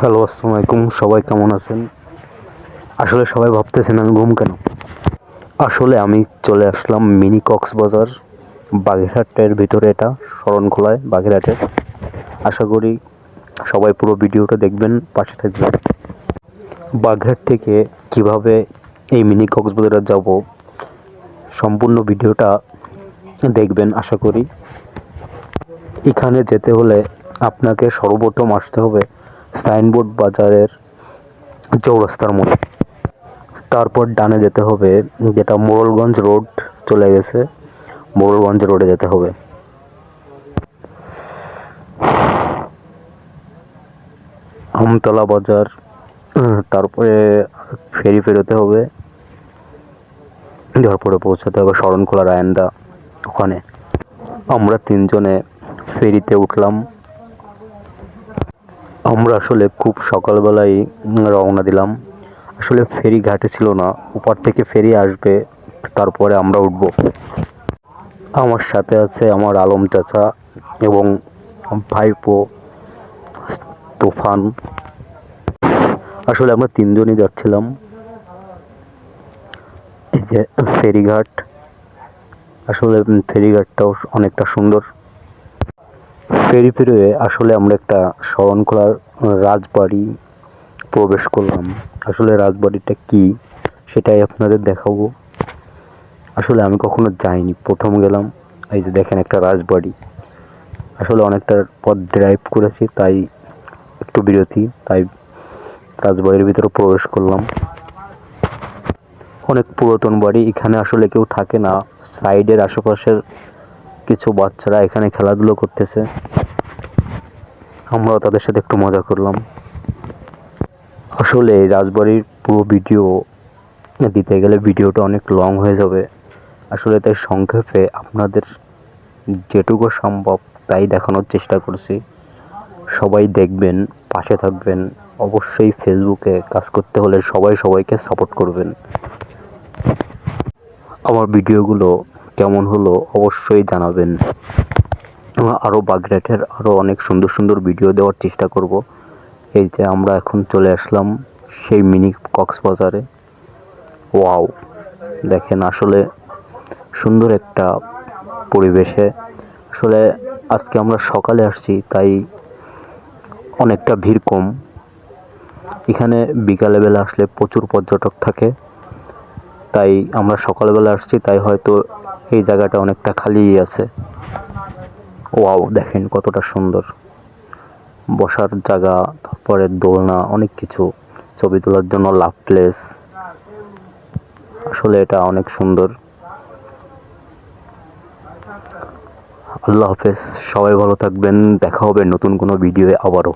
Hello, আসসালামু আলাইকুম। সবাই কেমন আছেন? আসলে সবাই ভাবতেছেন আমি ঘুম কেন? আসলে আমি চলে আসলাম মিনি কক্সবাজার, বাগেরহাটের ভিতরে, এটা শরণখোলায় বাগেরহাটের। আশা করি সবাই পুরো ভিডিওটা দেখবেন, পাশে থাকবেন। বাগেরহাট থেকে কিভাবে এই মিনি কক্সবাজারে যাব, সম্পূর্ণ ভিডিওটা দেখবেন আশা করি। এখানে যেতে হলে আপনাকে সর্বপ্রথম আসতে হবে সাইনবোর্ড বাজারের চৌরাস্তার মোড়ে। তারপর ডানে যেতে হবে, যেটা মোড়লগঞ্জ রোড চলে গেছে, মোড়লগঞ্জ রোডে যেতে হবে। আমতলা বাজার, তারপরে ফেরি পেরোতে হবে, তারপরে পৌঁছাতে হবে শরণখোলা রায়ন্দা। ওখানে আমরা তিনজনে ফেরিতে উঠলাম। আমরা আসলে খুব সকালবেলায় রওনা দিলাম। আসলে ফেরি ঘাটে ছিল না, ওপার থেকে ফেরি আসবে, তারপরে আমরা উঠব। আমার সাথে আছে আমার আলম চাচা এবং ভাইপো তুফান। আসলে আমরা তিনজনই যাচ্ছিলাম। এই যে ফেরিঘাট, আসলে ফেরিঘাটটাও অনেকটা সুন্দর। ফেরি পেরিয়ে আসলে আমরা একটা শরণখোলার রাজবাড়ি প্রবেশ করলাম। আসলে রাজবাড়িটা কি সেটাই আপনাদের দেখাবো। আসলে আমি কখনো যাইনি, প্রথম গেলাম। এই যে দেখেন একটা রাজবাড়ি। আসলে অনেকটা পথ ড্রাইভ করেছি, তাই একটু বিরতি, তাই রাজবাড়ির ভিতরে প্রবেশ করলাম। অনেক পুরাতন বাড়ি, এখানে আসলে কেউ থাকে না। সাইডের আশেপাশের কিছু বাচ্চারা এখানে খেলাধুলো করতেছে, আমরাও তাদের সাথে একটু মজা করলাম। আসলে রাজবাড়ির পুরো ভিডিও দিতে গেলে ভিডিওটা অনেক লং হয়ে যাবে। আসলে তাই সংক্ষেপে আপনাদের যেটুকু সম্ভব তাই দেখানোর চেষ্টা করছি। সবাই দেখবেন, পাশে থাকবেন। অবশ্যই ফেসবুকে কাজ করতে হলে সবাই সবাইকে সাপোর্ট করবেন। আমার ভিডিওগুলো কেমন হলো অবশ্যই জানাবেন। আরও বাগেরহাটের আরও অনেক সুন্দর সুন্দর ভিডিও দেওয়ার চেষ্টা করব। এই যে আমরা এখন চলে আসলাম সেই মিনি কক্সবাজারে। ওয়াও, দেখেন আসলে সুন্দর একটা পরিবেশে। আসলে আজকে আমরা সকালে আসছি, তাই অনেকটা ভিড় কম। এখানে বিকালবেলা আসলে প্রচুর পর্যটক থাকে, তাই আমরা সকালবেলা আসছি, তাই হয়তো এই জায়গাটা অনেকটা খালিই আছে। ওয়াও, দেখেন কতটা সুন্দর বসার জায়গা, তারপরে দোলনা, অনেক কিছু, ছবি তোলার জন্য লাভ প্লেস। আসলে এটা অনেক সুন্দর। আল্লাহ হাফেজ, সবাই ভালো থাকবেন। দেখা হবে নতুন কোনো ভিডিওয়ে আবারও।